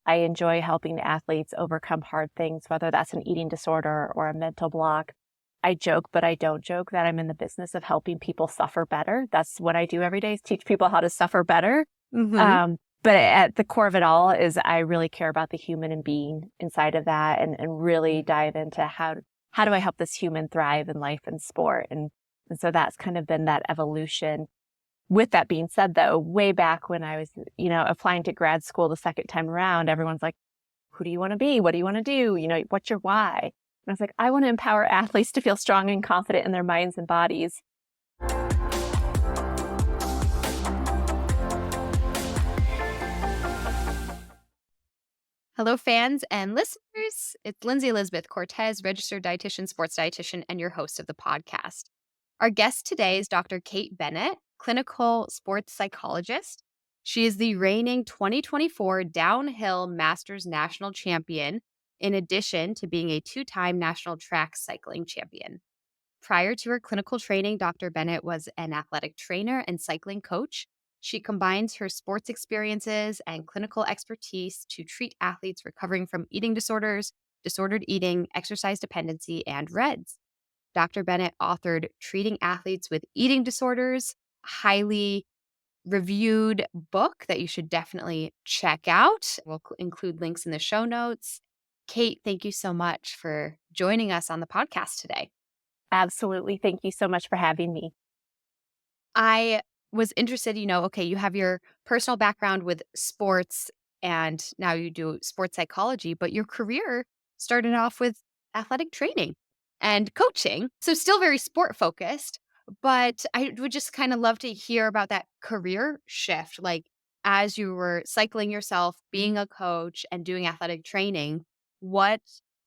I enjoy helping athletes overcome hard things, whether that's an eating disorder or a mental block. I joke, but I don't joke, that I'm in the business of helping people suffer better. That's what I do every day, is teach people how to suffer better. Mm-hmm. But at the core of it all is I really care about the human and being inside of that, and really dive into how do I help this human thrive in life and sport. And so that's kind of been that evolution. With that being said, though, way back when I was, applying to grad school the second time around, everyone's like, who do you want to be? What do you want to do? What's your why? And I was like, I want to empower athletes to feel strong and confident in their minds and bodies. Hello, fans and listeners. It's Lindsey Elizabeth Cortes, registered dietitian, sports dietitian, and your host of the podcast. Our guest today is Dr. Kate Bennett, clinical sports psychologist. She is the reigning 2024 Downhill Masters National Champion, in addition to being a two-time national track cycling champion. Prior to her clinical training, Dr. Bennett was an athletic trainer and cycling coach. She combines her sports experiences and clinical expertise to treat athletes recovering from eating disorders, disordered eating, exercise dependency, and REDS. Dr. Bennett authored Treating Athletes with Eating Disorders, a highly reviewed book that you should definitely check out. We'll include links in the show notes. Kate, thank you so much for joining us on the podcast today. Absolutely. Thank you so much for having me. I was interested, you have your personal background with sports and now you do sports psychology, but your career started off with athletic training and coaching. So still very sport focused, but I would just kind of love to hear about that career shift. Like as you were cycling yourself, being a coach and doing athletic training, what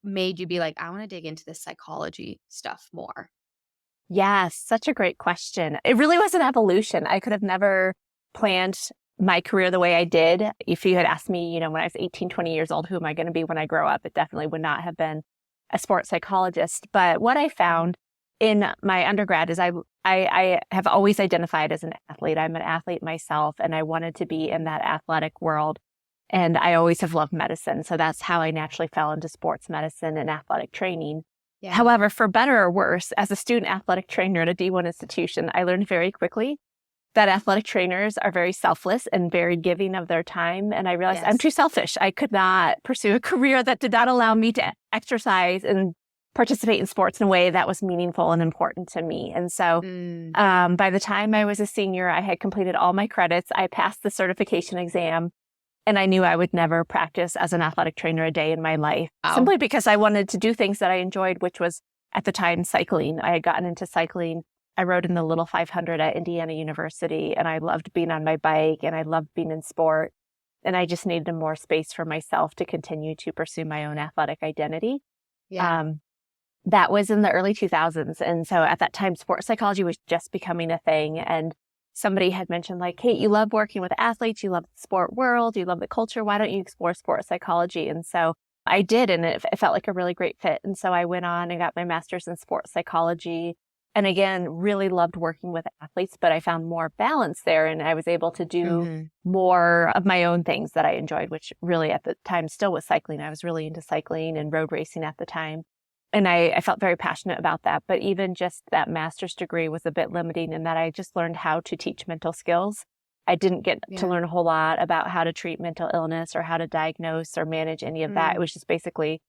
made you be like, I want to dig into this psychology stuff more? Yes, such a great question. It really was an evolution. I could have never planned my career the way I did. If you had asked me, when I was 18, 20 years old, who am I going to be when I grow up? It definitely would not have been a sports psychologist. But what I found in my undergrad is I have always identified as an athlete. I'm an athlete myself, and I wanted to be in that athletic world. And I always have loved medicine. So that's how I naturally fell into sports medicine and athletic training. Yeah. However, for better or worse, as a student athletic trainer at a D1 institution, I learned very quickly that athletic trainers are very selfless and very giving of their time. And I realized I'm too selfish. I could not pursue a career that did not allow me to exercise and participate in sports in a way that was meaningful and important to me. And so by the time I was a senior, I had completed all my credits. I passed the certification exam. And I knew I would never practice as an athletic trainer a day in my life, simply because I wanted to do things that I enjoyed, which was at the time cycling. I had gotten into cycling. I rode in the Little 500 at Indiana University, and I loved being on my bike, and I loved being in sport. And I just needed more space for myself to continue to pursue my own athletic identity. Yeah. That was in the early 2000s. And so at that time, sports psychology was just becoming a thing. And somebody had mentioned, like, Kate, you love working with athletes, you love the sport world, you love the culture. Why don't you explore sports psychology? And so I did, and it felt like a really great fit. And so I went on and got my master's in sports psychology. And again, really loved working with athletes, but I found more balance there. And I was able to do more of my own things that I enjoyed, which really at the time still was cycling. I was really into cycling and road racing at the time. And I felt very passionate about that. But even just that master's degree was a bit limiting in that I just learned how to teach mental skills. I didn't get to learn a whole lot about how to treat mental illness or how to diagnose or manage any of that. It was just basically,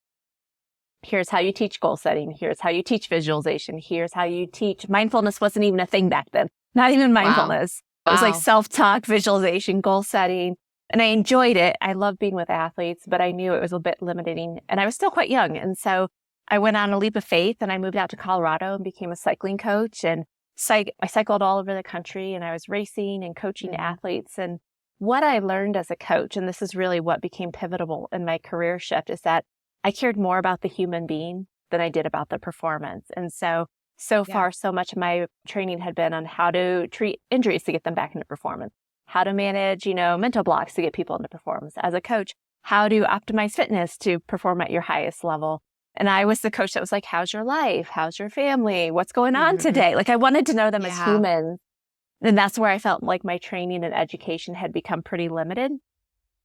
here's how you teach goal setting. Here's how you teach visualization. Here's how you teach. Mindfulness wasn't even a thing back then. Not even mindfulness. Wow. It was like self-talk, visualization, goal setting. And I enjoyed it. I loved being with athletes, but I knew it was a bit limiting. And I was still quite young. And so I went on a leap of faith and I moved out to Colorado and became a cycling coach. And I cycled all over the country, and I was racing and coaching athletes. And what I learned as a coach, and this is really what became pivotal in my career shift, is that I cared more about the human being than I did about the performance. And so far, so much of my training had been on how to treat injuries to get them back into performance, how to manage, mental blocks to get people into performance. As a coach, how to optimize fitness to perform at your highest level. And I was the coach that was like, how's your life? How's your family? What's going on today? Like, I wanted to know them as humans. And that's where I felt like my training and education had become pretty limited.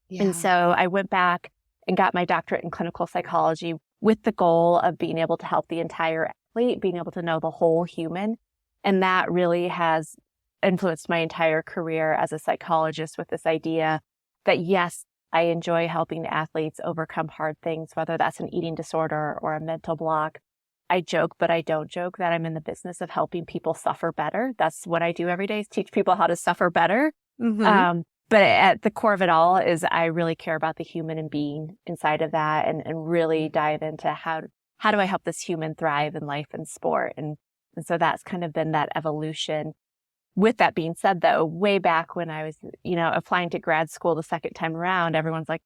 Yeah. And so I went back and got my doctorate in clinical psychology with the goal of being able to help the entire athlete, being able to know the whole human. And that really has influenced my entire career as a psychologist with this idea that, yes, I enjoy helping athletes overcome hard things, whether that's an eating disorder or a mental block. I joke, but I don't joke that I'm in the business of helping people suffer better. That's what I do every day, is teach people how to suffer better. Mm-hmm. But at the core of it all is I really care about the human and being inside of that, and really dive into how do I help this human thrive in life and sport. And so that's kind of been that evolution. With that being said, though, way back when I was, applying to grad school the second time around, everyone's like,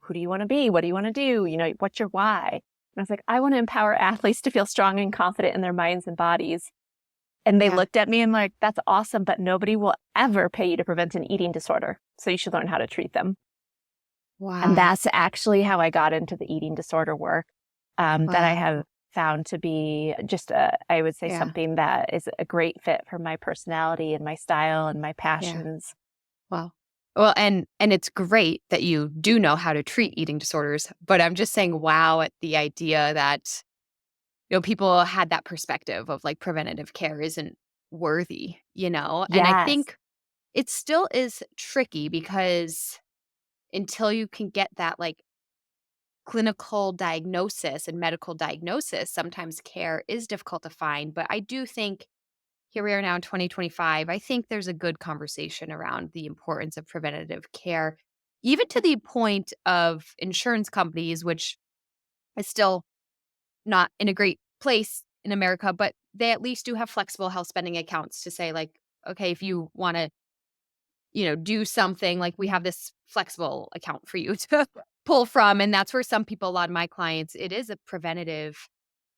who do you want to be? What do you want to do? What's your why? And I was like, I want to empower athletes to feel strong and confident in their minds and bodies. And they looked at me and like, that's awesome, but nobody will ever pay you to prevent an eating disorder. So you should learn how to treat them. Wow. And that's actually how I got into the eating disorder work, that I have found to be just, I would say, something that is a great fit for my personality and my style and my passions. Wow. Well, and it's great that you do know how to treat eating disorders, but I'm just saying wow at the idea that, people had that perspective of like preventative care isn't worthy, And I Yes. think it still is tricky because until you can get that like clinical diagnosis and medical diagnosis, sometimes care is difficult to find. But I do think here we are now in 2025. I think there's a good conversation around the importance of preventative care, even to the point of insurance companies, which is still not in a great place in America, but they at least do have flexible health spending accounts to say, like, okay, if you want to, do something, like we have this flexible account for you to pull from. And that's where some people, a lot of my clients, it is a preventative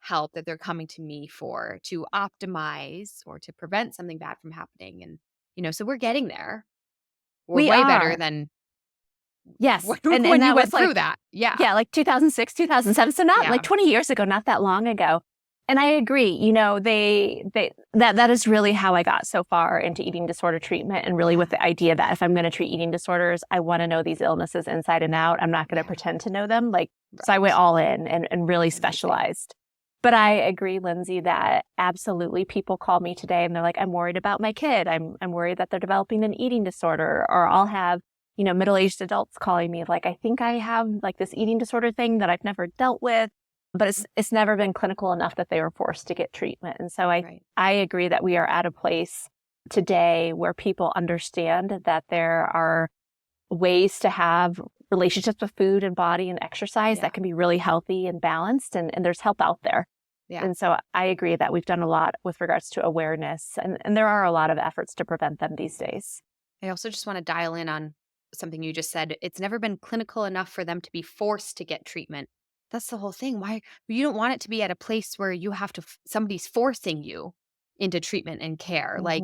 help that they're coming to me for to optimize or to prevent something bad from happening. And, so we're getting there. We're We way better are. than Yes. And when you that went was through like, that. Yeah. yeah, like 2006, 2007. So not like Yeah. 20 years ago, not that long ago. And I agree, that is really how I got so far into eating disorder treatment, and really with the idea that if I'm going to treat eating disorders, I want to know these illnesses inside and out. I'm not going to pretend to know them. So I went all in and really specialized. But I agree, Lindsay, that absolutely people call me today and they're like, I'm worried about my kid. I'm worried that they're developing an eating disorder. Or I'll have, middle-aged adults calling me like, I think I have like this eating disorder thing that I've never dealt with, but it's never been clinical enough that they were forced to get treatment. And so I agree that we are at a place today where people understand that there are ways to have relationships with food and body and exercise that can be really healthy and balanced, and there's help out there. Yeah. And so I agree that we've done a lot with regards to awareness, and there are a lot of efforts to prevent them these days. I also just want to dial in on something you just said. It's never been clinical enough for them to be forced to get treatment. That's the whole thing. Why you don't want it to be at a place where you have to somebody's forcing you into treatment and care. Like,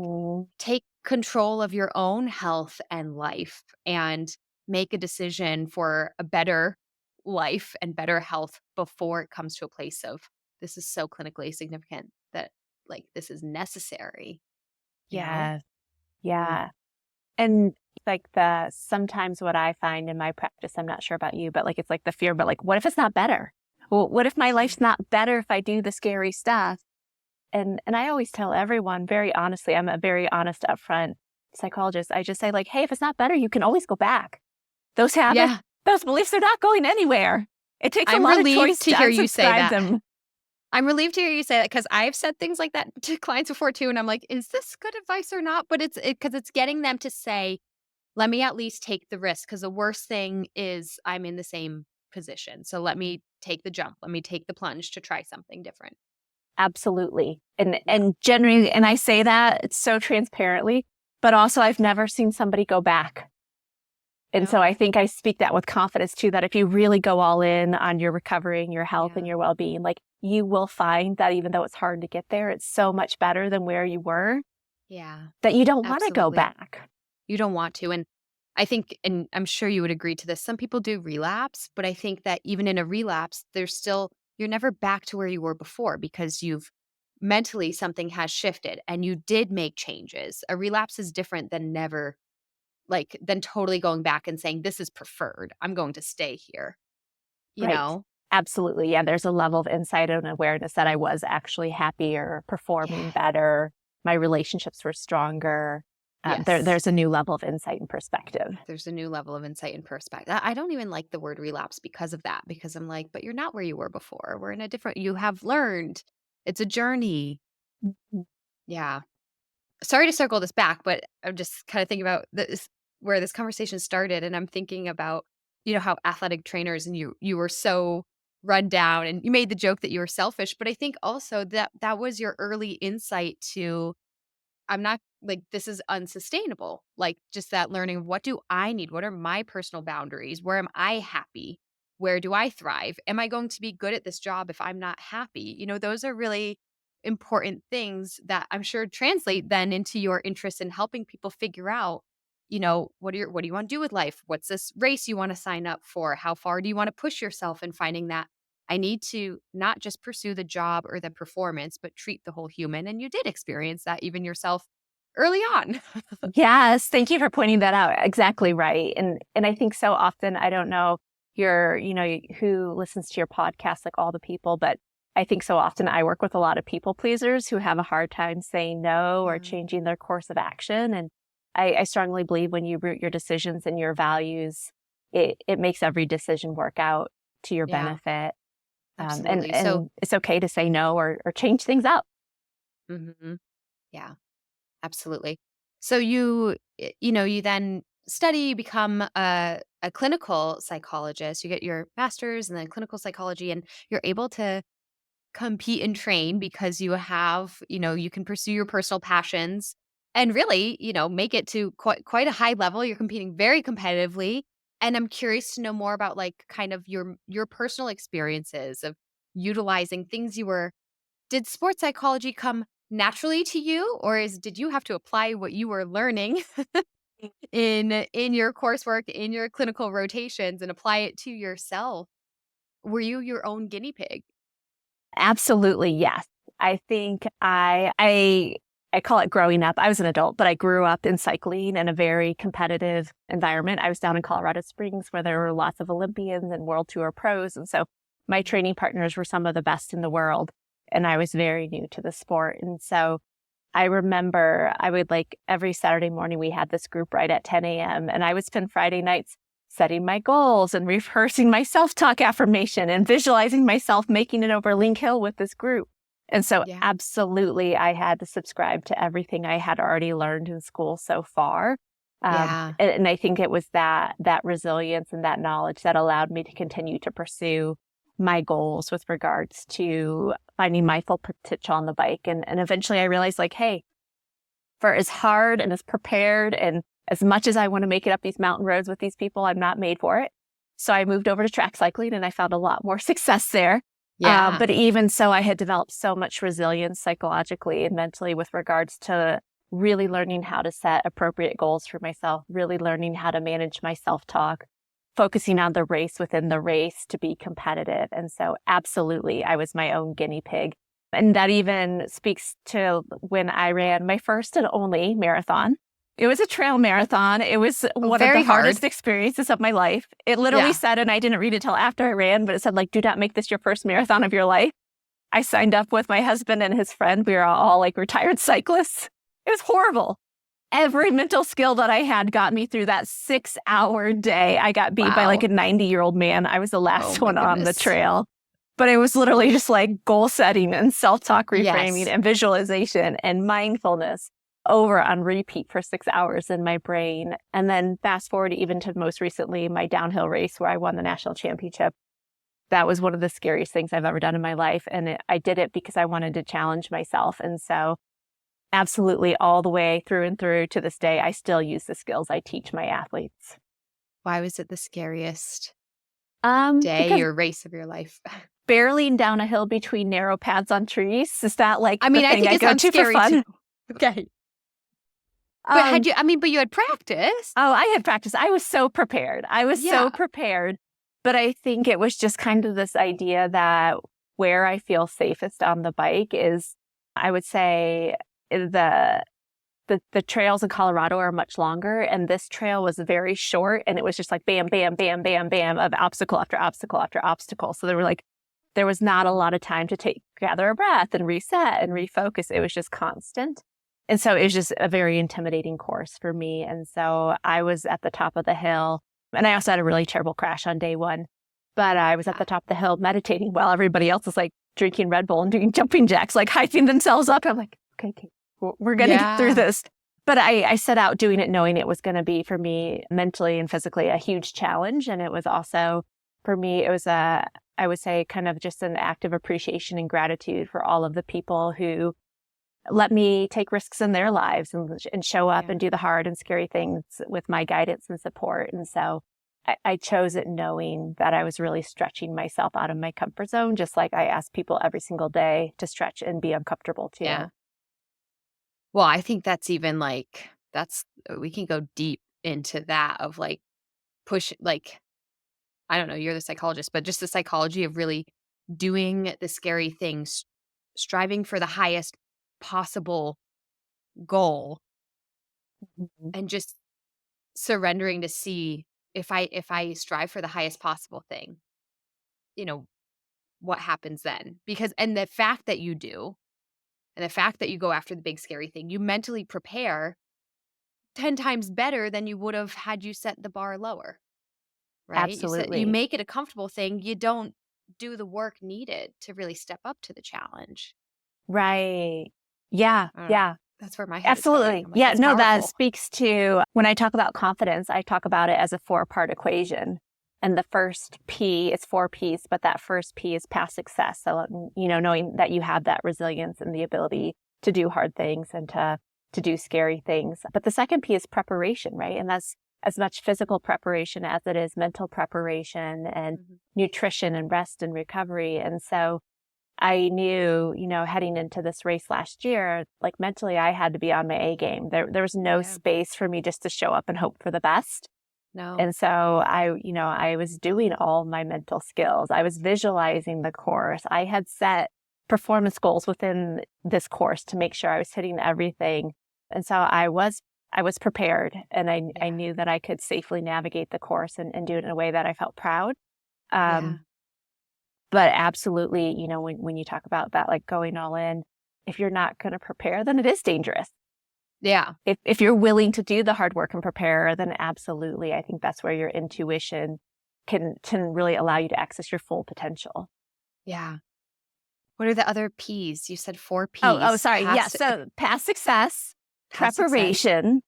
take control of your own health and life and make a decision for a better life and better health before it comes to a place of this is so clinically significant that like this is necessary. Yeah. Yeah. And like sometimes what I find in my practice, I'm not sure about you, but like, it's like the fear, but like, what if it's not better? Well, what if my life's not better if I do the scary stuff? And I always tell everyone very honestly, I'm a very honest, upfront psychologist. I just say like, hey, if it's not better, you can always go back. Those habits, those beliefs are not going anywhere. It takes a lot of choice to hear you say that. them. I'm relieved to hear you say that because I've said things like that to clients before too. And I'm like, is this good advice or not? But because it's getting them to say, let me at least take the risk. Because the worst thing is I'm in the same position. So let me take the jump. Let me take the plunge to try something different. Absolutely. And generally, and I say that it's so transparently, but also I've never seen somebody go back. And so I think I speak that with confidence too, that if you really go all in on your recovery and your health and your well-being, like you will find that even though it's hard to get there, it's so much better than where you were. Yeah. That you don't want to go back. You don't want to. And I think, and I'm sure you would agree to this, some people do relapse, but I think that even in a relapse, you're never back to where you were before because mentally something has shifted and you did make changes. A relapse is different than than totally going back and saying, this is preferred. I'm going to stay here. you Right. know? Absolutely. Yeah. There's a level of insight and awareness that I was actually happier, performing Yeah. better. My relationships were stronger. Yes. There's a new level of insight and perspective. There's a new level of insight and perspective. I don't even like the word relapse because of that, because I'm like, but you're not where you were before. We're in a different, you have learned. It's a journey. Mhm. Yeah. Sorry to circle this back, but I'm just kind of thinking about this, where this conversation started. And I'm thinking about, how athletic trainers and you were so run down, and you made the joke that you were selfish. But I think also that that was your early insight to, I'm not like, this is unsustainable. Like, just that learning of, what do I need? What are my personal boundaries? Where am I happy? Where do I thrive? Am I going to be good at this job if I'm not happy? Those are really important things that I'm sure translate then into your interest in helping people figure out, what do you want to do with life? What's this race you want to sign up for? How far do you want to push yourself in finding that I need to not just pursue the job or the performance, but treat the whole human? And you did experience that even yourself early on. Yes, thank you for pointing that out. Exactly right. And I think so often, I don't know who listens to your podcast, like all the people, but I think so often I work with a lot of people pleasers who have a hard time saying no or Yeah. changing their course of action. And I strongly believe when you root your decisions and your values, it makes every decision work out to your Yeah, benefit. And absolutely. So, and it's okay to say no or change things up. mhm, yeah, absolutely. So you then study, you become a clinical psychologist. You get your master's and then clinical psychology, and you're able to compete and train because you can pursue your personal passions and really, make it to quite a high level. You're competing very competitively. And I'm curious to know more about, like, kind of your personal experiences of utilizing things you were did sports psychology come naturally to you, or did you have to apply what you were learning in your coursework, in your clinical rotations, and apply it to yourself? Were you your own guinea pig? Absolutely, yes. I think I call it growing up. I was an adult, but I grew up in cycling in a very competitive environment. I was down in Colorado Springs where there were lots of Olympians and World Tour pros. And so my training partners were some of the best in the world. And I was very new to the sport. And so I remember I would every Saturday morning, we had this group right at 10 a.m. And I would spend Friday nights setting my goals and rehearsing my self-talk affirmation and visualizing myself making it over Link Hill with this group. And so Yeah. absolutely, I had to subscribe to everything I had already learned in school so far. Yeah. And I think it was that resilience and that knowledge that allowed me to continue to pursue my goals with regards to finding my full potential on the bike. And eventually I realized hey, for as hard and as prepared and as much as I want to make it up these mountain roads with these people, I'm not made for it. So I moved over to track cycling and I found a lot more success there. Yeah. But even so, I had developed so much resilience psychologically and mentally with regards to really learning how to set appropriate goals for myself, really learning how to manage my self-talk, focusing on the race within the race to be competitive. And so absolutely, I was my own guinea pig. And that even speaks to when I ran my first and only marathon. It was a trail marathon. It was one of the Very hard. hardest experiences of my life. It literally Yeah. said, and I didn't read it till after I ran, but it said, do not make this your first marathon of your life. I signed up with my husband and his friend. We were all retired cyclists. It was horrible. Every mental skill that I had got me through that 6-hour day. I got beat by Wow. a 90-year-old man. I was the last Oh my one on the goodness. trail. But it was literally just goal setting and self-talk reframing Yes. and visualization and mindfulness over on repeat for 6 hours in my brain. And then fast forward even to most recently, my downhill race where I won the national championship. That was one of the scariest things I've ever done in my life. And I did it because I wanted to challenge myself. And so absolutely all the way through and through to this day, I still use the skills I teach my athletes. Why was it the scariest day Because or race of your life? barreling down a hill between narrow paths on trees, is that I the mean, I thing think I it go sounds to for scary fun? too. Okay. But Um, but you had practice. oh, I had practice. I was so prepared. Yeah. But I think it was just kind of this idea that where I feel safest on the bike is, I would say, the the trails in Colorado are much longer, and this trail was very short, and it was just like bam, bam, bam, bam, bam of obstacle after obstacle after obstacle. So there was not a lot of time to gather a breath and reset and refocus. It was just constant. And so it was just a very intimidating course for me. And so I was at the top of the hill, and I also had a really terrible crash on day one, but I was at the top of the hill meditating while everybody else was like drinking Red Bull and doing jumping jacks, like hyping themselves up. I'm like, okay, we're going to get through this. But I set out doing it knowing it was going to be for me mentally and physically a huge challenge. And it was also, for me, it was I would say kind of just an act of appreciation and gratitude for all of the people who let me take risks in their lives and show up and do the hard and scary things with my guidance and support. And so I chose it knowing that I was really stretching myself out of my comfort zone, just like I ask people every single day to stretch and be uncomfortable too. Yeah. Well, I think that's even like, we can go deep into that of like push, like, I don't know, you're the psychologist, but just the psychology of really doing the scary things, striving for the highest possible goal, Mhm. and just surrendering to see if I strive for the highest possible thing, you know, what happens then. Because and the fact that you do, and the fact that you go after the big scary thing, you mentally prepare 10 times better than you would have had you set the bar lower, right? You Absolutely. make it a comfortable thing, you don't do the work needed to really step up to the challenge. Right. Yeah. I don't know. Yeah. That's where my head is going. Absolutely. I'm like, Yeah. that's No, that powerful. speaks to when I talk about confidence, I talk about it as a 4-part equation. And the first P, it's 4 P's, but that first P is past success. So, knowing that you have that resilience and the ability to do hard things and to do scary things. But the second P is preparation, right? And that's as much physical preparation as it is mental preparation and Mhm. nutrition and rest and recovery. And so I knew, heading into this race last year, like mentally, I had to be on my A game. There was no Yeah. space for me just to show up and hope for the best. No. And so I was doing all my mental skills. I was visualizing the course. I had set performance goals within this course to make sure I was hitting everything. And so I was prepared, and I Yeah. knew that I could safely navigate the course and do it in a way that I felt proud. Yeah. But absolutely, when you talk about that, like going all in, if you're not going to prepare, then it is dangerous. Yeah. If you're willing to do the hard work and prepare, then absolutely, I think that's where your intuition can really allow you to access your full potential. Yeah. What are the other P's? You said 4 Oh, P's. sorry. Yeah. So past success, Past success. preparation,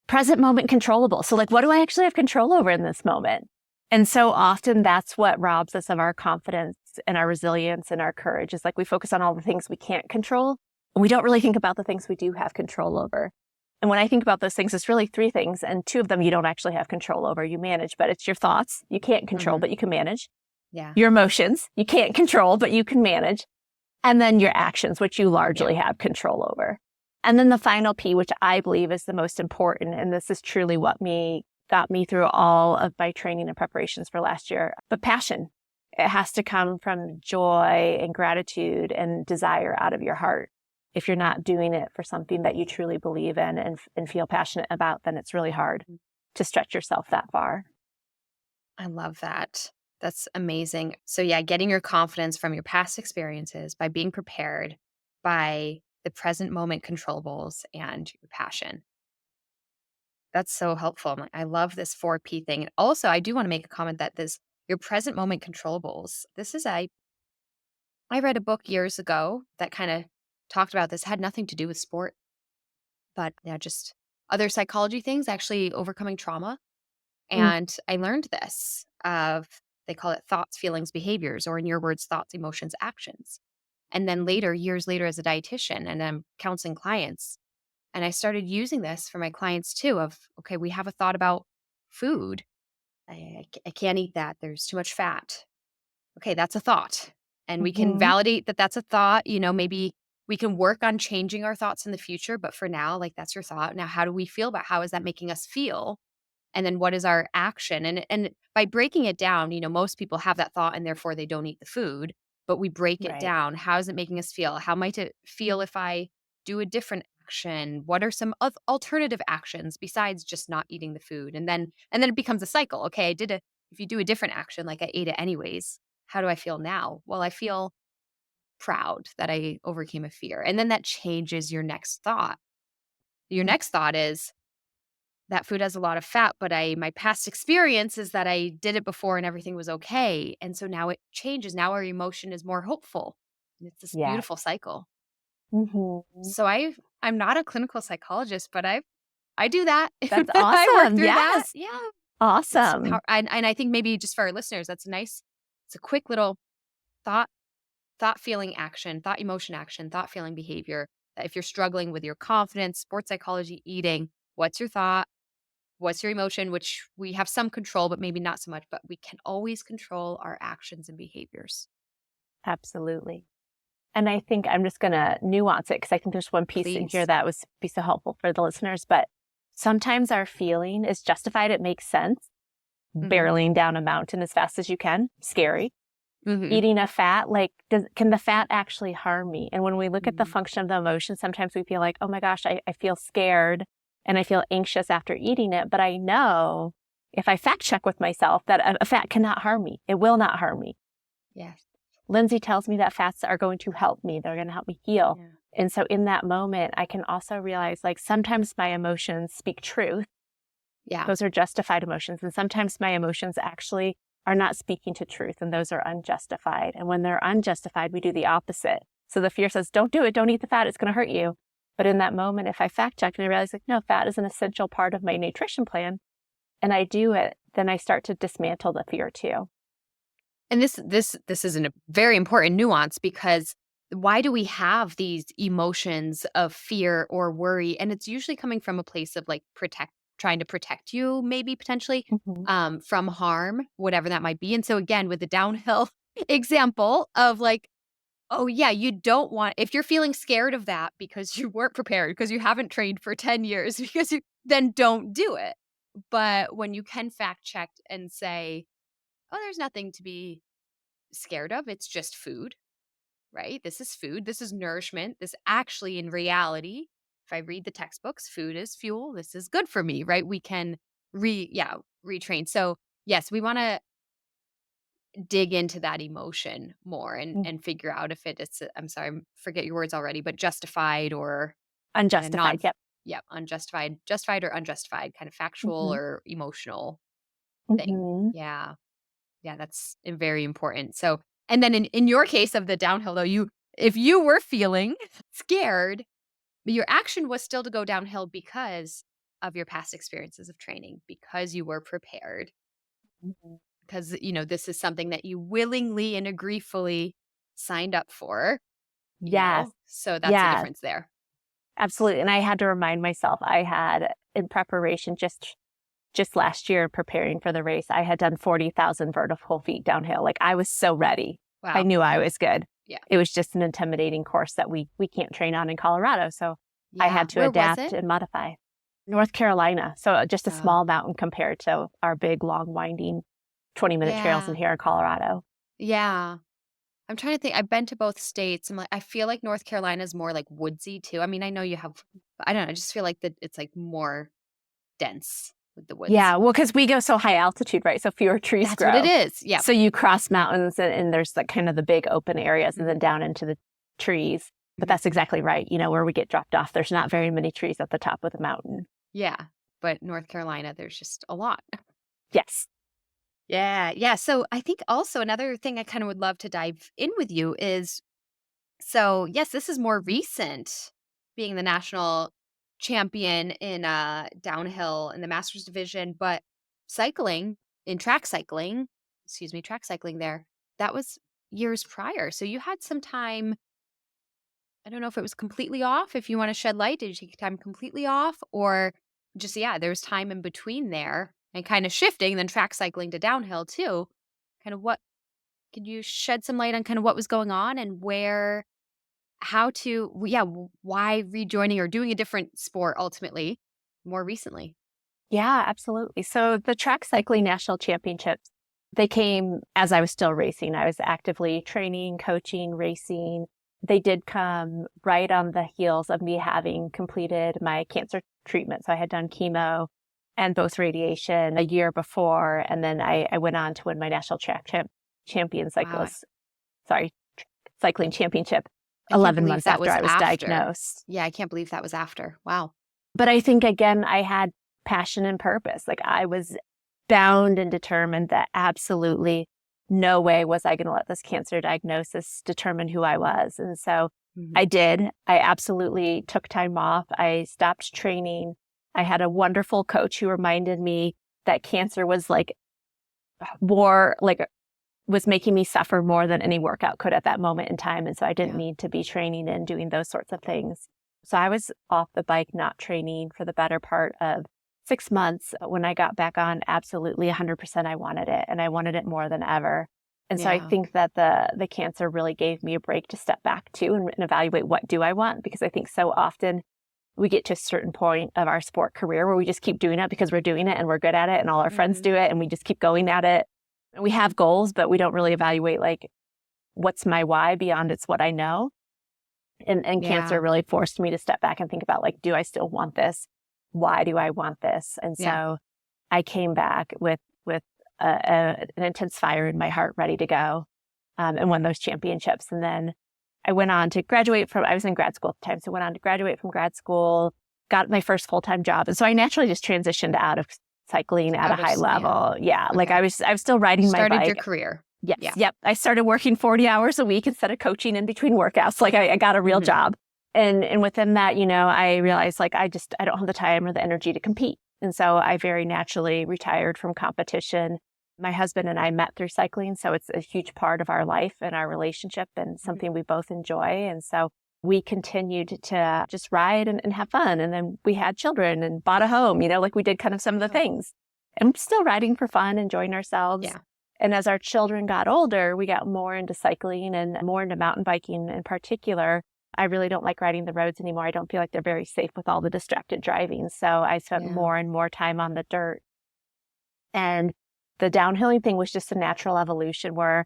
present moment controllable. So like, what do I actually have control over in this moment? And so often that's what robs us of our confidence and our resilience and our courage, is like we focus on all the things we can't control. We don't really think about the things we do have control over. And when I think about those things, it's really 3 things. And 2 of them you don't actually have control over, you manage, but it's your thoughts. You can't control, Mhm. but you can manage. Yeah. Your emotions, you can't control, but you can manage. And then your actions, which you largely have control over. And then the final P, which I believe is the most important, and this is truly what got me through all of my training and preparations for last year, but passion. It has to come from joy and gratitude and desire out of your heart. If you're not doing it for something that you truly believe in and feel passionate about, then it's really hard to stretch yourself that far. I love that. That's amazing. So yeah, getting your confidence from your past experiences by being prepared, by the present moment controllables, and your passion. That's so helpful. I'm like, I love this 4P thing. And also, I do want to make a comment that this your present moment controllables. This is I read a book years ago that kind of talked about this. Had nothing to do with sport, but yeah, just other psychology things, actually overcoming trauma. Mm. And I learned this of, they call it thoughts, feelings, behaviors, or in your words, thoughts, emotions, actions. And then later, years later, as a dietitian, and I'm counseling clients, and I started using this for my clients too. Of, okay, we have a thought about food. I can't eat that. There's too much fat. Okay, that's a thought. And we can Mhm. validate that that's a thought. Maybe we can work on changing our thoughts in the future. But for now, like, that's your thought. Now, how do we feel about, how is that making us feel? And then what is our action? And by breaking it down, most people have that thought and therefore they don't eat the food, but we break it Right. down. How is it making us feel? How might it feel if I do a different action? What are some alternative actions besides just not eating the food? And then it becomes a cycle. Okay, if you do a different action, like I ate it anyways, how do I feel now? Well, I feel proud that I overcame a fear. And then that changes your next thought. Your next thought is that food has a lot of fat, but my past experience is that I did it before and everything was okay. And so now it changes. Now our emotion is more hopeful. And it's this Yeah. beautiful cycle. Mm-hmm. So I'm not a clinical psychologist, but I do that. That's I work awesome. through that. Yes. Yeah. Awesome. And I think maybe just for our listeners, that's nice. It's a quick little thought, thought feeling action, thought emotion action, thought feeling behavior. That if you're struggling with your confidence, sports psychology, eating, what's your thought? What's your emotion? Which we have some control, but maybe not so much, but we can always control our actions and behaviors. Absolutely. And I think I'm just going to nuance it because I think there's one piece in here Please. that would be so helpful for the listeners. But sometimes our feeling is justified. It makes sense. Mhm. Barreling down a mountain as fast as you can, scary. Mhm. Eating a fat, like, can the fat actually harm me? And when we look at the Mhm. function of the emotion, sometimes we feel like, oh my gosh, I feel scared and I feel anxious after eating it. But I know if I fact check with myself that a fat cannot harm me. It will not harm me. Yes. Lindsey tells me that fats are going to help me. They're going to help me heal. Yeah. And so in that moment, I can also realize like sometimes my emotions speak truth. Yeah. Those are justified emotions. And sometimes my emotions actually are not speaking to truth and those are unjustified. And when they're unjustified, we do the opposite. So the fear says, don't do it. Don't eat the fat. It's going to hurt you. But in that moment, if I fact check and I realize like, no, fat is an essential part of my nutrition plan and I do it, then I start to dismantle the fear too. And this is a very important nuance because why do we have these emotions of fear or worry? And it's usually coming from a place of like trying to protect you, maybe potentially Mm-hmm. from harm, whatever that might be. And so again, with the downhill example of like, oh yeah, you don't want if you're feeling scared of that because you weren't prepared, because you haven't trained for 10 years, then don't do it. But when you can fact check and say, oh, there's nothing to be scared of. It's just food, right? This is food. This is nourishment. This actually, in reality, if I read the textbooks, food is fuel. This is good for me, right? We can retrain. So yes, we want to dig into that emotion more and figure out if I'm sorry, forget your words already, but justified or kind of Unjustified. Yep. justified or unjustified, kind of factual Mm-hmm. or emotional thing. Mm-hmm. Yeah. Yeah, that's very important. So, and then in your case of the downhill though, if you were feeling scared, but your action was still to go downhill because of your past experiences of training, because you were prepared, Mm-hmm. because this is something that you willingly and agreefully signed up for, Yes. So that's the Yes. difference there. Absolutely. And I had to remind myself, I had in preparation just last year preparing for the race, I had done 40,000 vertical feet downhill. Like I was so ready. I Wow. knew I was good. Yeah. It was just an intimidating course that we can't train on in Colorado. So I Yeah. had to Where was adapt it? and modify. North Carolina. So just a Oh. small mountain compared to our big, long, winding 20-minute trails in Yeah. here in Colorado. Yeah. I'm trying to think. I've been to both states. I feel like North Carolina is more like woodsy too. I mean, I know you have, I don't know. I just feel like that it's like more dense with the woods. Yeah, well, because we go so high altitude, right? So fewer trees That's grow. what it is. Yeah. So you cross mountains and there's like kind of the big open areas and then Mhm. down into the trees. But Mhm. that's exactly right. Where we get dropped off, there's not very many trees at the top of the mountain. Yeah. But North Carolina, there's just a lot. Yes. Yeah. Yeah. So I think also another thing I kind of would love to dive in with you is so, yes, this is more recent being the national champion in downhill in the masters division, but cycling in track cycling there, that was years prior. So you had some time. I don't know if it was completely off. If you want to shed light, did you take time completely off or just, yeah, there was time in between there and kind of shifting, then track cycling to downhill too. Kind of could you shed some light on kind of what was going on and why rejoining or doing a different sport ultimately more recently? Yeah, absolutely. So the track cycling national championships, they came as I was still racing. I was actively training, coaching, racing. they did come right on the heels of me having completed my cancer treatment. So I had done chemo and both radiation a year before. And then I went on to win my national champion Wow. cycling championship I can't 11 believe months that after was I was after. diagnosed. Yeah, I can't believe that was after. Wow. But I think, again, I had passion and purpose. Like I was bound and determined that absolutely no way was I going to let this cancer diagnosis determine who I was. And so I did. I absolutely took time off. I stopped training. I had a wonderful coach who reminded me that cancer was was making me suffer more than any workout could at that moment in time. And so I didn't need to be training and doing those sorts of things. So I was off the bike, not training for the better part of 6 months. When I got back on, absolutely 100% I wanted it, and I wanted it more than ever. And so I think that the cancer really gave me a break to step back to and evaluate, what do I want? Because I think so often we get to a certain point of our sport career where we just keep doing it because we're doing it and we're good at it and all our friends do it and we just keep going at it. And we have goals, but we don't really evaluate like, what's my why beyond it's what I know. And cancer really forced me to step back and think about, like, do I still want this? Why do I want this? And so I came back with an intense fire in my heart, ready to go, and won those championships. And then I went on to graduate I was in grad school at the time. So I went on to graduate from grad school, got my first full-time job. And so I naturally just transitioned out of cycling at a high level. Yeah. Like I was still riding my bike. Started your career. Yes. Yeah. Yep. I started working 40 hours a week instead of coaching in between workouts. Like I got a real job. And within that, I realized like, I don't have the time or the energy to compete. And so I very naturally retired from competition. My husband and I met through cycling. So it's a huge part of our life and our relationship and something we both enjoy. And so we continued to just ride and have fun. And then we had children and bought a home, like we did kind of some of the things. And still riding for fun, enjoying ourselves. Yeah. And as our children got older, we got more into cycling and more into mountain biking in particular. I really don't like riding the roads anymore. I don't feel like they're very safe with all the distracted driving. So I spent more and more time on the dirt. And the downhilling thing was just a natural evolution where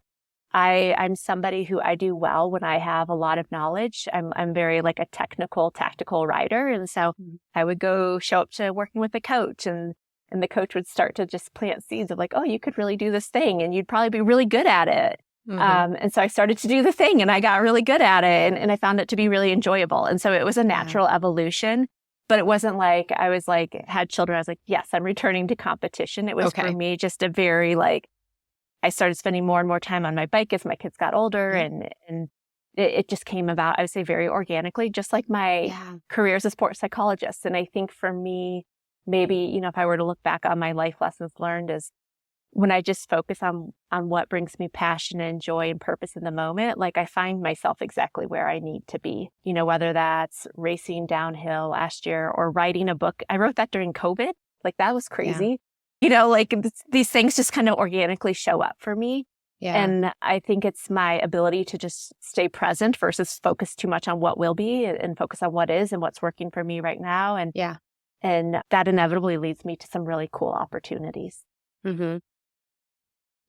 I'm somebody who I do well when I have a lot of knowledge. I'm very like a technical, tactical rider. And so I would go show up to working with a coach and the coach would start to just plant seeds of like, oh, you could really do this thing and you'd probably be really good at it. And so I started to do the thing and I got really good at it and I found it to be really enjoyable. And so it was a natural evolution, but it wasn't like I was like, had children. I was like, yes, I'm returning to competition. It was for me just a very I started spending more and more time on my bike as my kids got older and it just came about, I would say very organically, just like my career as a sports psychologist. And I think for me, maybe, if I were to look back on my life lessons learned is when I just focus on what brings me passion and joy and purpose in the moment, like I find myself exactly where I need to be, whether that's racing downhill last year or writing a book. I wrote that during COVID. Like that was crazy. These things just kind of organically show up for me. Yeah. And I think it's my ability to just stay present versus focus too much on what will be and focus on what is and what's working for me right now. And that inevitably leads me to some really cool opportunities.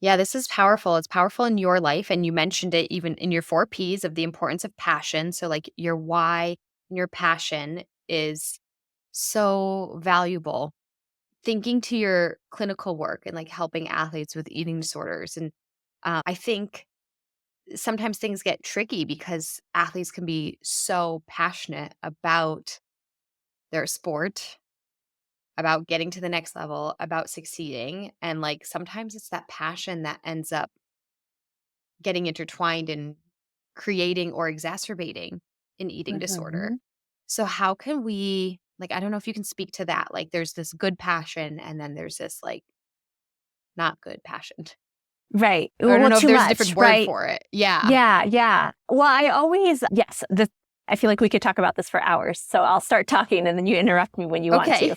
Yeah, this is powerful. It's powerful in your life. And you mentioned it even in your 4 Ps of the importance of passion. So like your why and your passion is so valuable. Thinking to your clinical work and like helping athletes with eating disorders. And I think sometimes things get tricky because athletes can be so passionate about their sport, about getting to the next level, about succeeding. And like sometimes it's that passion that ends up getting intertwined in creating or exacerbating an eating disorder. So how can we, like, I don't know if you can speak to that. Like there's this good passion and then there's this like not good passion. Right. I don't know if there's a different word for it. Yeah. Yeah. Well, I feel like we could talk about this for hours. So I'll start talking and then you interrupt me when you want to.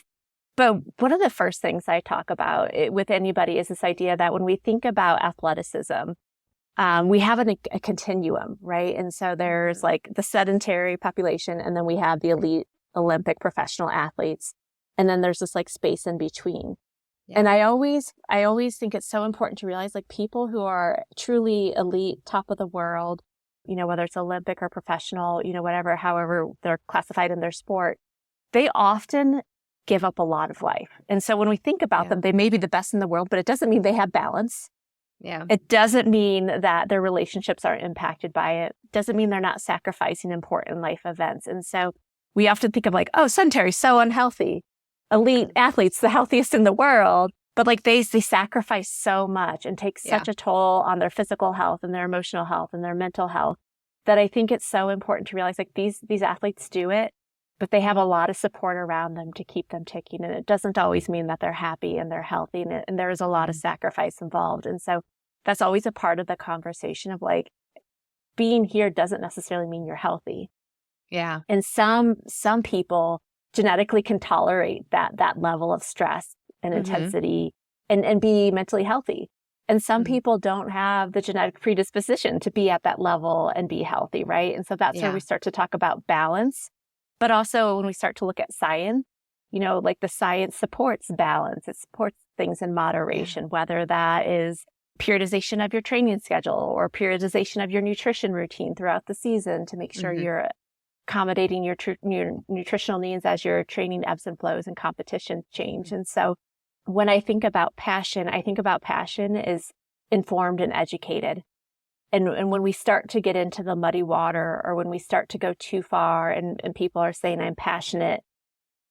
But one of the first things I talk about with anybody is this idea that when we think about athleticism, we have a continuum, right? And so there's like the sedentary population, and then we have the elite Olympic professional athletes. And then there's this like space in between. Yeah. And I always think it's so important to realize like people who are truly elite, top of the world, whether it's Olympic or professional, whatever, however they're classified in their sport, they often give up a lot of life. And so when we think about them, they may be the best in the world, but it doesn't mean they have balance. Yeah. It doesn't mean that their relationships are impacted by it. It doesn't mean they're not sacrificing important life events. And so we often think of like, oh, sedentary, so unhealthy. Elite athletes, the healthiest in the world. But like they sacrifice so much and take such a toll on their physical health and their emotional health and their mental health that I think it's so important to realize like these athletes do it, but they have a lot of support around them to keep them ticking. And it doesn't always mean that they're happy and they're healthy. And there is a lot of sacrifice involved. And so that's always a part of the conversation of like being here doesn't necessarily mean you're healthy. Yeah. And some people genetically can tolerate that level of stress and intensity and be mentally healthy. And some people don't have the genetic predisposition to be at that level and be healthy, right? And so that's where we start to talk about balance. But also when we start to look at science, like the science supports balance. It supports things in moderation, whether that is periodization of your training schedule or periodization of your nutrition routine throughout the season to make sure you're accommodating your nutritional needs as your training ebbs and flows and competition change. And so when I think about passion is informed and educated. And when we start to get into the muddy water or when we start to go too far and people are saying I'm passionate,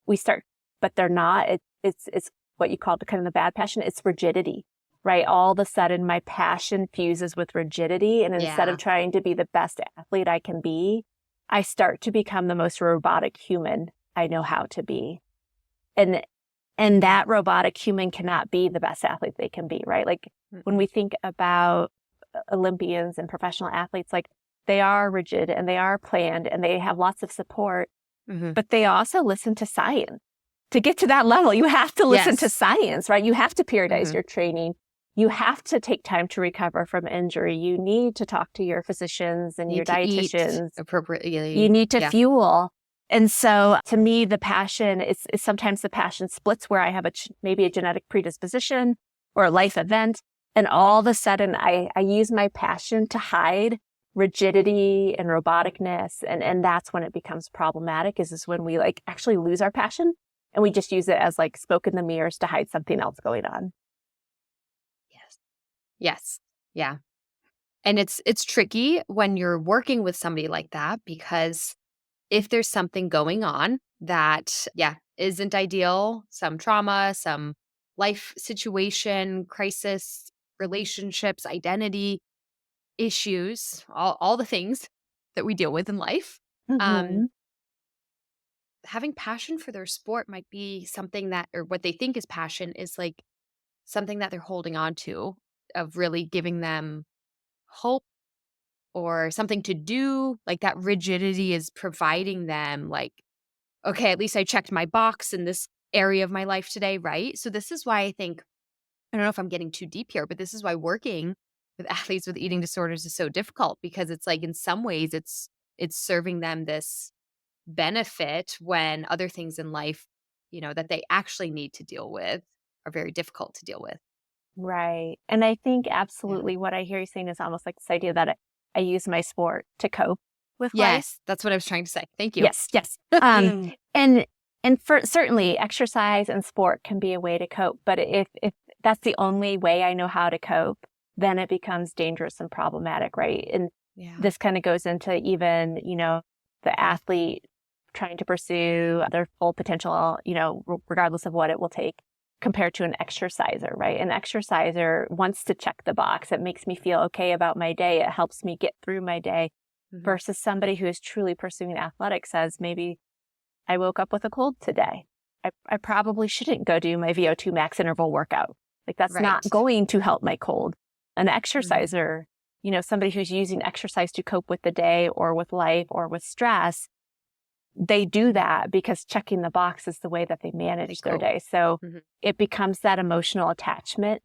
but they're not. It's what you call kind of the bad passion. It's rigidity, right? All of a sudden my passion fuses with rigidity. And instead of trying to be the best athlete I can be, I start to become the most robotic human I know how to be. And that robotic human cannot be the best athlete they can be, right? Like when we think about Olympians and professional athletes, like they are rigid and they are planned and they have lots of support, but they also listen to science. To get to that level, you have to listen to science, right? You have to periodize your training. You have to take time to recover from injury. You need to talk to your physicians and your dietitians. Appropriately. You need to fuel. And so to me, the passion is sometimes the passion splits where I have maybe a genetic predisposition or a life event. And all of a sudden I use my passion to hide rigidity and roboticness. And that's when it becomes problematic is when we like actually lose our passion and we just use it as like smoke in the mirrors to hide something else going on. Yes. Yeah. And it's tricky when you're working with somebody like that because if there's something going on that, isn't ideal, some trauma, some life situation, crisis, relationships, identity issues, all the things that we deal with in life, having passion for their sport might be something that, or what they think is passion is like something that they're holding on to of really giving them hope or something to do. Like that rigidity is providing them like, okay, at least I checked my box in this area of my life today, right? So this is why I think, I don't know if I'm getting too deep here, but this is why working with athletes with eating disorders is so difficult because it's like in some ways it's serving them this benefit when other things in life, that they actually need to deal with are very difficult to deal with. Right. And I think absolutely what I hear you saying is almost like this idea that I use my sport to cope with life. Yes, that's what I was trying to say. Thank you. Yes. And for certainly exercise and sport can be a way to cope. But if that's the only way I know how to cope, then it becomes dangerous and problematic, right? And this kind of goes into even, the athlete trying to pursue their full potential, regardless of what it will take, compared to an exerciser, right? An exerciser wants to check the box. It makes me feel okay about my day. It helps me get through my day. Versus somebody who is truly pursuing athletics says, maybe I woke up with a cold today. I probably shouldn't go do my VO2 max interval workout. Like that's not going to help my cold. An exerciser, somebody who's using exercise to cope with the day or with life or with stress, they do that because checking the box is the way that they manage their day. So it becomes that emotional attachment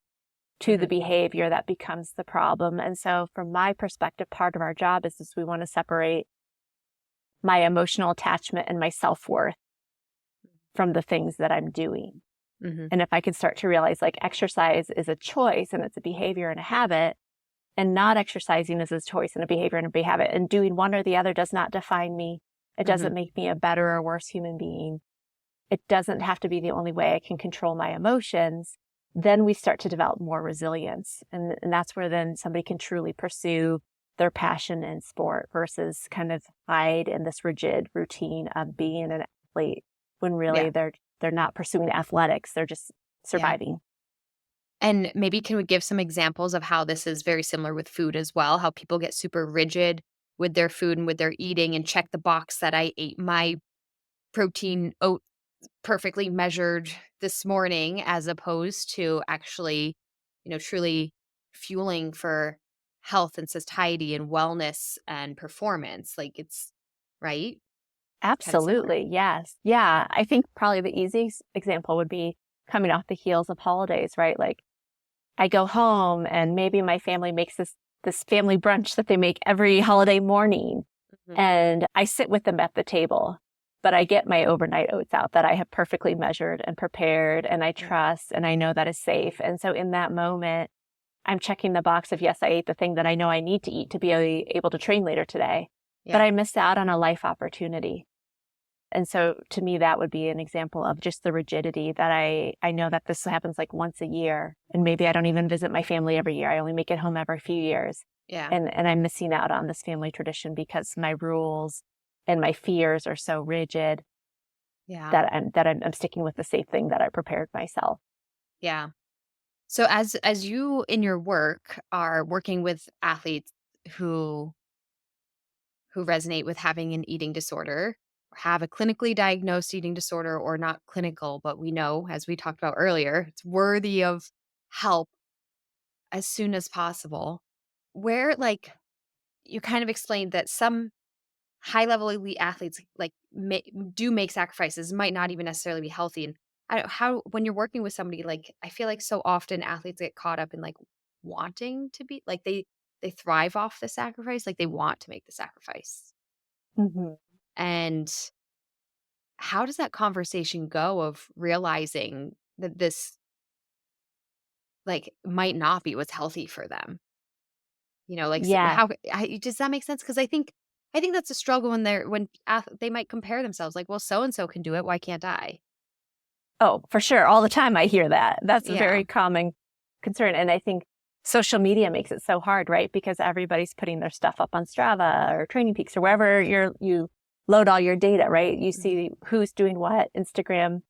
to the behavior that becomes the problem. And so from my perspective, part of our job is we want to separate my emotional attachment and my self-worth from the things that I'm doing. And if I can start to realize like exercise is a choice and it's a behavior and a habit, And not exercising is a choice and a behavior and a habit. And doing one or the other does not define me. It doesn't make me a better or worse human being. It doesn't have to be the only way I can control my emotions. Then we start to develop more resilience. And that's where then somebody can truly pursue their passion in sport versus kind of hide in this rigid routine of being an athlete when really they're not pursuing athletics. They're just surviving. And maybe can we give some examples of how this is very similar with food as well? How people get super rigid with their food and with their eating and check the box that I ate my protein oat perfectly measured this morning, as opposed to actually, truly fueling for health and satiety and wellness and performance. Like it's right. Kind of similar. Absolutely. Yes. Yeah. I think probably the easiest example would be coming off the heels of holidays, right? Like I go home and maybe my family makes this family brunch that they make every holiday morning. And I sit with them at the table, but I get my overnight oats out that I have perfectly measured and prepared and I trust and I know that is safe. And so in that moment, I'm checking the box of, yes, I ate the thing that I know I need to eat to be able to train later today, but I missed out on a life opportunity. And so to me, that would be an example of just the rigidity that I know that this happens like once a year. And maybe I don't even visit my family every year. I only make it home every few years. Yeah. And I'm missing out on this family tradition because my rules and my fears are so rigid that I'm sticking with the safe thing that I prepared myself. Yeah. So as you in your work are working with athletes who resonate with having an eating disorder, or have a clinically diagnosed eating disorder, or not clinical, but we know, as we talked about earlier, it's worthy of help as soon as possible. Where like you kind of explained that some high level elite athletes like do make sacrifices, might not even necessarily be healthy. And how when you're working with somebody, like I feel like so often athletes get caught up in like wanting to be like they thrive off the sacrifice, like they want to make the sacrifice. Mm-hmm. And how does that conversation go of realizing that this like might not be what's healthy for them? Like Yeah. does that make sense? Because I think that's a struggle when they might compare themselves like, well, so and so can do it, why can't I? Oh, for sure. All the time I hear that. That's a Yeah. very common concern. And I think social media makes it so hard, right? Because everybody's putting their stuff up on Strava or Training Peaks or wherever you load all your data, right? You see who's doing what. Instagram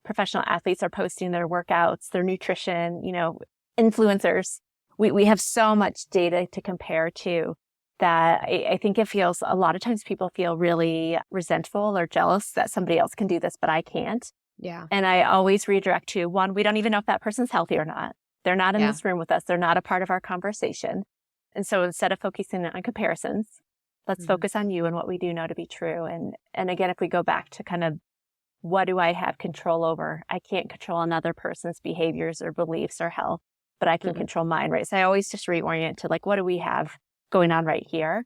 professional athletes are posting their workouts, their nutrition, influencers. We have so much data to compare to that I think it feels a lot of times people feel really resentful or jealous that somebody else can do this, but I can't. Yeah. And I always redirect to one, we don't even know if that person's healthy or not. They're not in this room with us. They're not a part of our conversation. And so instead of focusing on comparisons, let's focus on you and what we do know to be true. And again, if we go back to kind of what do I have control over? I can't control another person's behaviors or beliefs or health, but I can control mine, right? So I always just reorient to like, what do we have going on right here?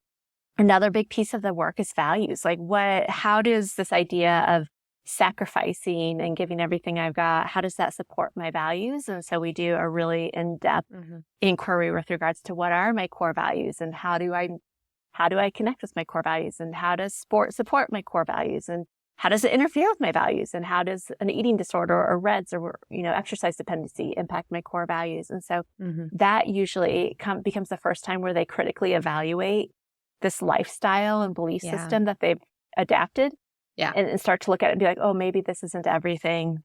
Another big piece of the work is values. Like how does this idea of sacrificing and giving everything I've got, how does that support my values? And so we do a really in-depth inquiry with regards to what are my core values and how do I connect with my core values and how does sport support my core values and how does it interfere with my values and how does an eating disorder or REDS or exercise dependency impact my core values? And so that usually becomes the first time where they critically evaluate this lifestyle and belief system that they've adapted. Yeah. And start to look at it and be like, oh, maybe this isn't everything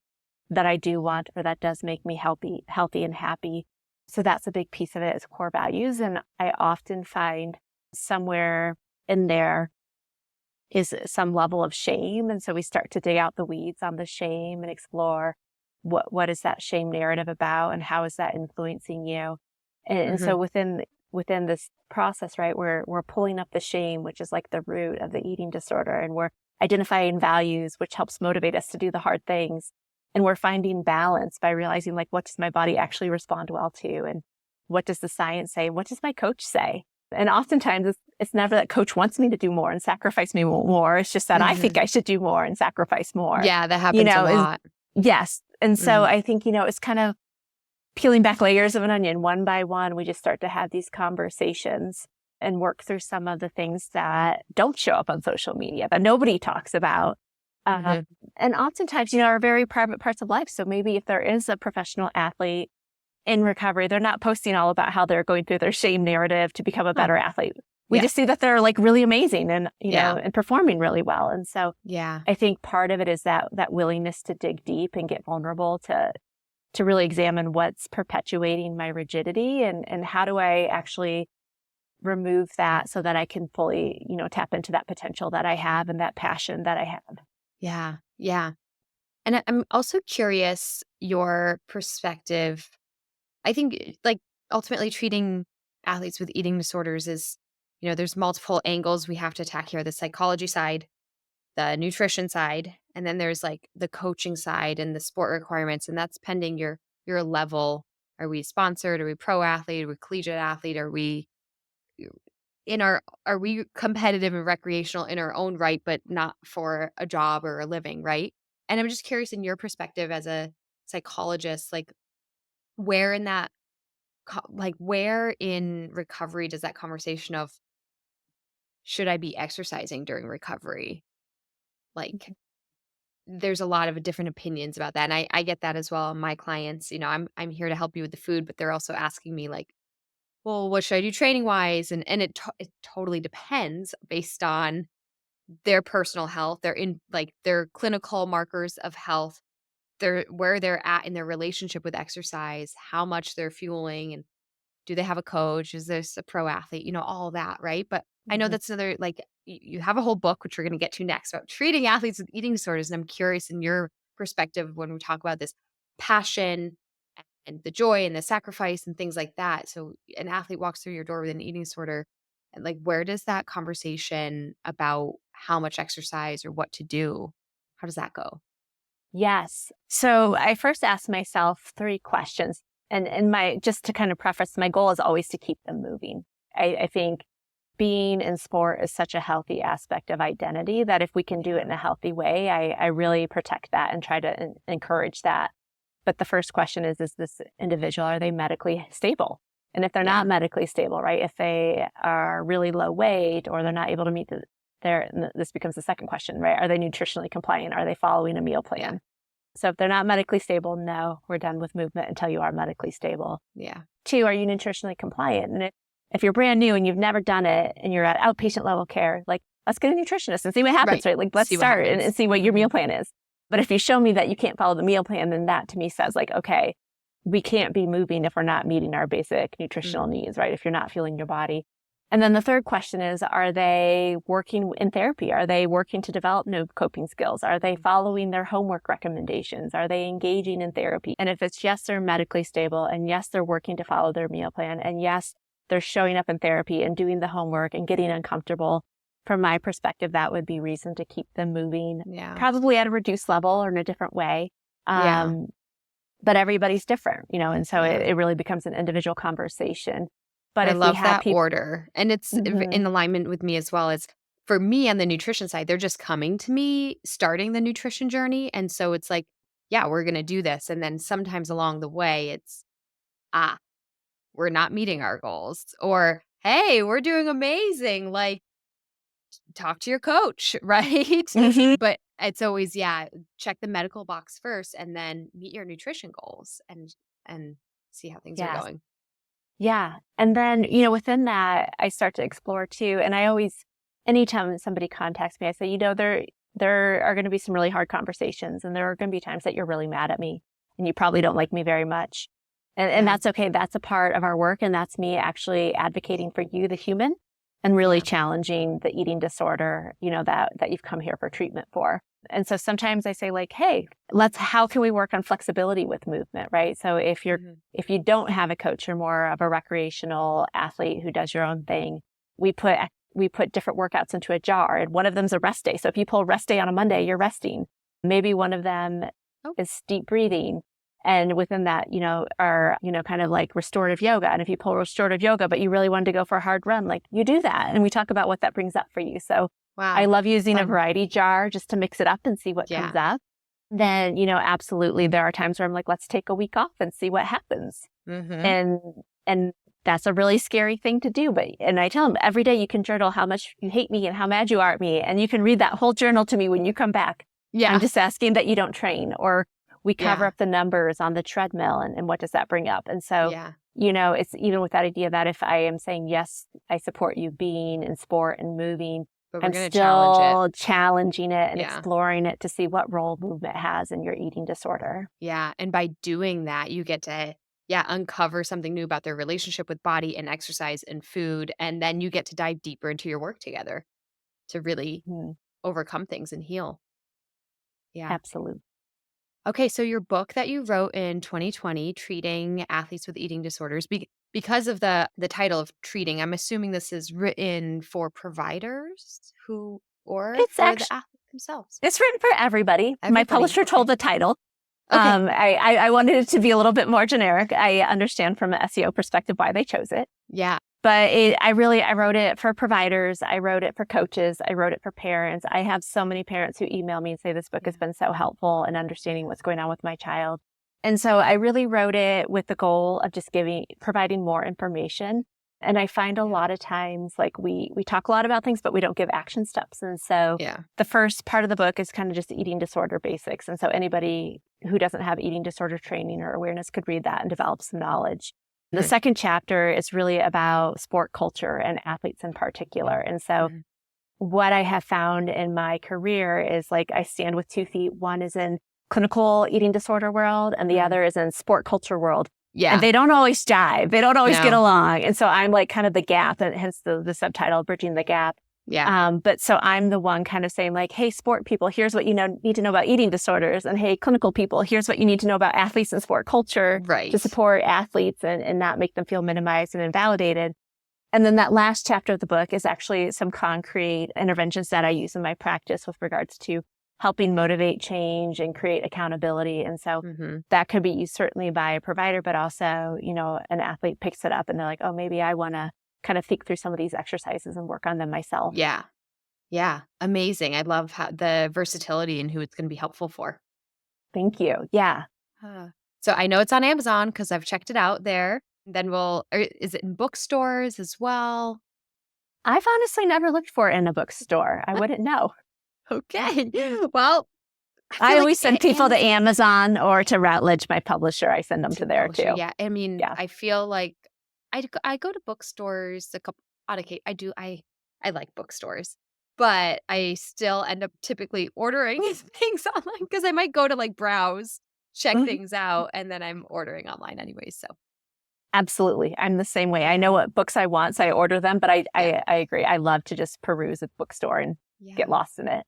that I do want or that does make me healthy and happy. So that's a big piece of it is core values. And I often find somewhere in there is some level of shame. And so we start to dig out the weeds on the shame and explore what is that shame narrative about and how is that influencing you? And so within this process, right, we're pulling up the shame, which is like the root of the eating disorder, and we're identifying values, which helps motivate us to do the hard things. And we're finding balance by realizing like, what does my body actually respond well to? And what does the science say? What does my coach say? And oftentimes it's never that coach wants me to do more and sacrifice me more. It's just that I think I should do more and sacrifice more. Yeah, that happens a lot. Yes. And so I think, it's kind of peeling back layers of an onion one by one. We just start to have these conversations and work through some of the things that don't show up on social media that nobody talks about. And oftentimes, are very private parts of life. So maybe if there is a professional athlete in recovery, they're not posting all about how they're going through their shame narrative to become a better athlete. We just see that they're like really amazing and, and performing really well. And so I think part of it is that willingness to dig deep and get vulnerable to really examine what's perpetuating my rigidity and how do I actually remove that so that I can fully, tap into that potential that I have and that passion that I have. Yeah. Yeah. And I'm also curious your perspective. I think like ultimately treating athletes with eating disorders is, there's multiple angles we have to attack here, the psychology side, the nutrition side, and then there's like the coaching side and the sport requirements. And that's pending your level. Are we sponsored? Are we pro athlete? Are we collegiate athlete? Are we competitive and recreational in our own right, but not for a job or a living, right? And I'm just curious in your perspective as a psychologist, like where in that, where in recovery does that conversation of should I be exercising during recovery? Like there's a lot of different opinions about that. And I get that as well. My clients, I'm here to help you with the food, but they're also asking me like, well, what should I do training wise? And it totally depends based on their personal health, their clinical markers of health, where they're at in their relationship with exercise, how much they're fueling, and do they have a coach? Is this a pro athlete? All that, right? But I know that's another you have a whole book which we're going to get to next about treating athletes with eating disorders, and I'm curious in your perspective when we talk about this passion and the joy and the sacrifice and things like that. So an athlete walks through your door with an eating disorder, and like where does that conversation about how much exercise or what to do, how does that go? Yes. So I first asked myself 3 questions. And just to kind of preface, my goal is always to keep them moving. I think being in sport is such a healthy aspect of identity that if we can do it in a healthy way, I really protect that and try to encourage that. But the first question is this individual, are they medically stable? And if they're not medically stable, right, if they are really low weight or they're not able to meet this becomes the second question, right? Are they nutritionally compliant? Are they following a meal plan? Yeah. So if they're not medically stable, no, we're done with movement until you are medically stable. Yeah. 2, are you nutritionally compliant? And if you're brand new and you've never done it and you're at outpatient level care, like let's get a nutritionist and see what happens, right? Like let's start and see what your meal plan is. But if you show me that you can't follow the meal plan, then that to me says like, okay, we can't be moving if we're not meeting our basic nutritional needs, right? If you're not fueling your body. And then the third question is, are they working in therapy? Are they working to develop new coping skills? Are they following their homework recommendations? Are they engaging in therapy? And if it's yes, they're medically stable, and yes, they're working to follow their meal plan, and yes, they're showing up in therapy and doing the homework and getting uncomfortable, from my perspective, that would be reason to keep them moving, probably at a reduced level or in a different way. But everybody's different, and so it really becomes an individual conversation. But I love that order. And it's in alignment with me as well. It's for me on the nutrition side, they're just coming to me, starting the nutrition journey. And so it's like, yeah, we're going to do this. And then sometimes along the way, it's, we're not meeting our goals. Or, hey, we're doing amazing. Like, talk to your coach, right? But it's always, check the medical box first and then meet your nutrition goals and see how things are going. Yeah. And then, within that, I start to explore too. And I always, anytime somebody contacts me, I say, there are going to be some really hard conversations and there are going to be times that you're really mad at me and you probably don't like me very much. And that's okay. That's a part of our work. And that's me actually advocating for you, the human, and really challenging the eating disorder, that you've come here for treatment for. And so sometimes I say like, hey, how can we work on flexibility with movement, right? So if you don't have a coach, you're more of a recreational athlete who does your own thing, we put different workouts into a jar, and one of them's a rest day. So if you pull rest day on a Monday, you're resting. Maybe one of them is deep breathing. And within that, are, kind of like restorative yoga. And if you pull restorative yoga, but you really wanted to go for a hard run, like you do that. And we talk about what that brings up for you. So I love using a variety jar just to mix it up and see what comes up. then, absolutely there are times where I'm like, let's take a week off and see what happens. And that's a really scary thing to do. And I tell them every day you can journal how much you hate me and how mad you are at me. And you can read that whole journal to me when you come back. Yeah. I'm just asking that you don't train, or we cover up the numbers on the treadmill and what does that bring up? And so, it's even with that idea that if I am saying, yes, I support you being in sport and moving, but we're I'm going to still challenging it and exploring it to see what role movement has in your eating disorder. Yeah. And by doing that, you get to, uncover something new about their relationship with body and exercise and food. And then you get to dive deeper into your work together to really overcome things and heal. Yeah. Absolutely. Okay. So your book that you wrote in 2020, Treating Athletes with Eating Disorders, because of the title of treating, I'm assuming this is written for providers or It's for the athletes themselves. It's written for everybody. My publisher told the title. Okay. I wanted it to be a little bit more generic. I understand from an SEO perspective why they chose it. Yeah. But I wrote it for providers. I wrote it for coaches. I wrote it for parents. I have so many parents who email me and say this book has been so helpful in understanding what's going on with my child. And so I really wrote it with the goal of just providing more information. And I find a lot of times, like we talk a lot about things, but we don't give action steps. And so the first part of the book is kind of just eating disorder basics. And so anybody who doesn't have eating disorder training or awareness could read that and develop some knowledge. The second chapter is really about sport culture and athletes in particular. And so what I have found in my career is like I stand with 2 feet. One is in clinical eating disorder world and the other is in sport culture world. Yeah. And they don't always jive. They don't always get along. And so I'm like kind of the gap, and hence the subtitle, Bridging the Gap. Yeah. But so I'm the one kind of saying like, hey, sport people, here's what you need to know about eating disorders. And hey, clinical people, here's what you need to know about athletes and sport culture to support athletes and not make them feel minimized and invalidated. And then that last chapter of the book is actually some concrete interventions that I use in my practice with regards to helping motivate change and create accountability. And so that could be used certainly by a provider, but also, an athlete picks it up and they're like, oh, maybe I want to kind of think through some of these exercises and work on them myself. Yeah. Yeah. Amazing. I love the versatility and who it's going to be helpful for. Thank you. Yeah. So I know it's on Amazon because I've checked it out there. Then is it in bookstores as well? I've honestly never looked for it in a bookstore. I wouldn't know. Okay. Well, I always send people to Amazon or to Routledge, my publisher. I send them to there too. Yeah. I mean, I feel like I go to bookstores a couple on occasion. I like bookstores, but I still end up typically ordering things online because I might go to like browse, check things out, and then I'm ordering online anyways. So absolutely. I'm the same way. I know what books I want, so I order them, but I agree. I love to just peruse a bookstore and get lost in it.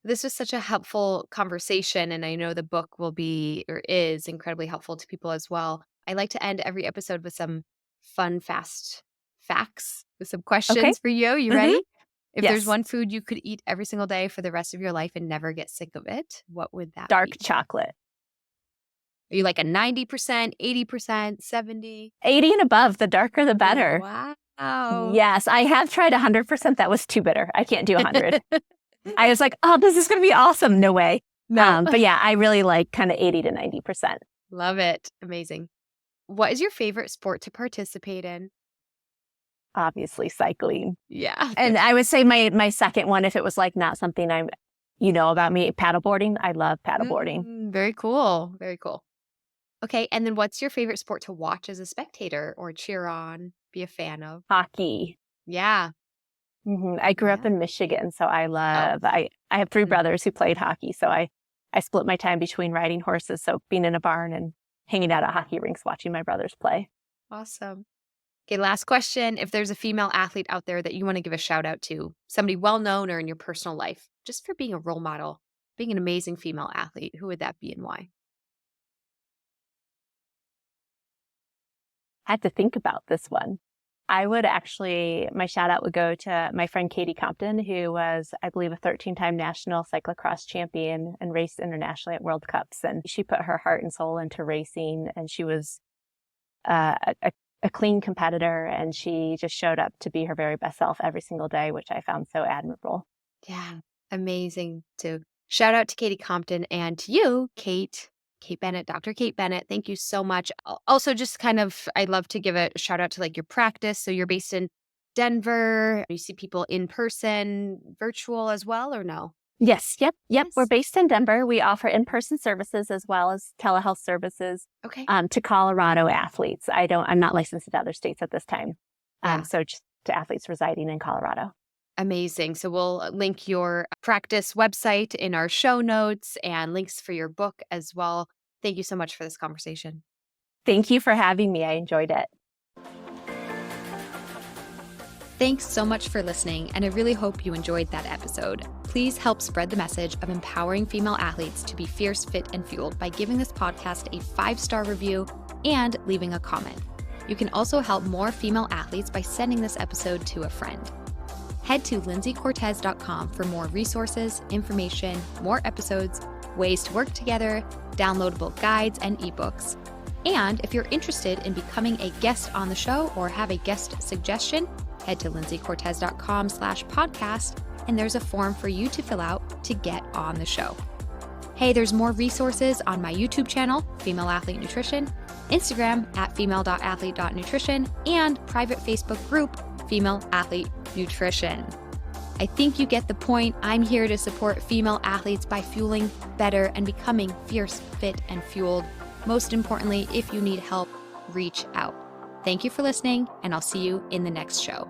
This was such a helpful conversation, and I know the book will be or is incredibly helpful to people as well. I like to end every episode with some fun, fast facts with some questions for you. You ready? If there's one food you could eat every single day for the rest of your life and never get sick of it, what would that be? Dark chocolate. Are you like a 90%, 80%, 70? 80 and above. The darker, the better. Wow. Yes, I have tried 100%. That was too bitter. I can't do 100. I was like, oh, this is going to be awesome. No way. No. But yeah, I really like kind of 80 to 90%. Love it. Amazing. What is your favorite sport to participate in? Obviously, cycling. Yeah. And I would say my second one, if it was like not something about me, paddleboarding. I love paddleboarding. Very cool. Very cool. Okay. And then what's your favorite sport to watch as a spectator or cheer on, be a fan of? Hockey. Yeah. I grew up in Michigan, so I love, I have 3 brothers who played hockey. So I split my time between riding horses. So being in a barn and hanging out at hockey rinks, watching my brothers play. Awesome. Okay. Last question. If there's a female athlete out there that you want to give a shout out to, somebody well-known or in your personal life, just for being a role model, being an amazing female athlete, who would that be and why? I had to think about this one. My shout out would go to my friend Katie Compton, who was, I believe, a 13-time national cyclocross champion and raced internationally at World Cups. And she put her heart and soul into racing, and she was a clean competitor, and she just showed up to be her very best self every single day, which I found so admirable. Yeah. Amazing to Shout out to Katie Compton and to you, Kate Bennett, Dr. Kate Bennett. Thank you so much. Also, just kind of, I'd love to give a shout out to like your practice. So you're based in Denver. You see people in person, virtual as well, or no? Yes. Yep. Yes. We're based in Denver. We offer in-person services as well as telehealth services Okay. to Colorado athletes. I'm not licensed in other states at this time. Yeah. So just to athletes residing in Colorado. Amazing. So we'll link your practice website in our show notes and links for your book as well. Thank you so much for this conversation. Thank you for having me. I enjoyed it. Thanks so much for listening, and I really hope you enjoyed that episode. Please help spread the message of empowering female athletes to be fierce, fit, and fueled by giving this podcast a 5-star review and leaving a comment. You can also help more female athletes by sending this episode to a friend. Head to lindseycortes.com for more resources, information, more episodes, ways to work together, downloadable guides and ebooks. And if you're interested in becoming a guest on the show or have a guest suggestion, head to lindseycortes.com/podcast, and there's a form for you to fill out to get on the show. Hey, there's more resources on my YouTube channel, Female Athlete Nutrition, Instagram at female.athlete.nutrition, and private Facebook group, Female Athlete Nutrition. I think you get the point. I'm here to support female athletes by fueling better and becoming fierce, fit, and fueled. Most importantly, if you need help, reach out. Thank you for listening, and I'll see you in the next show.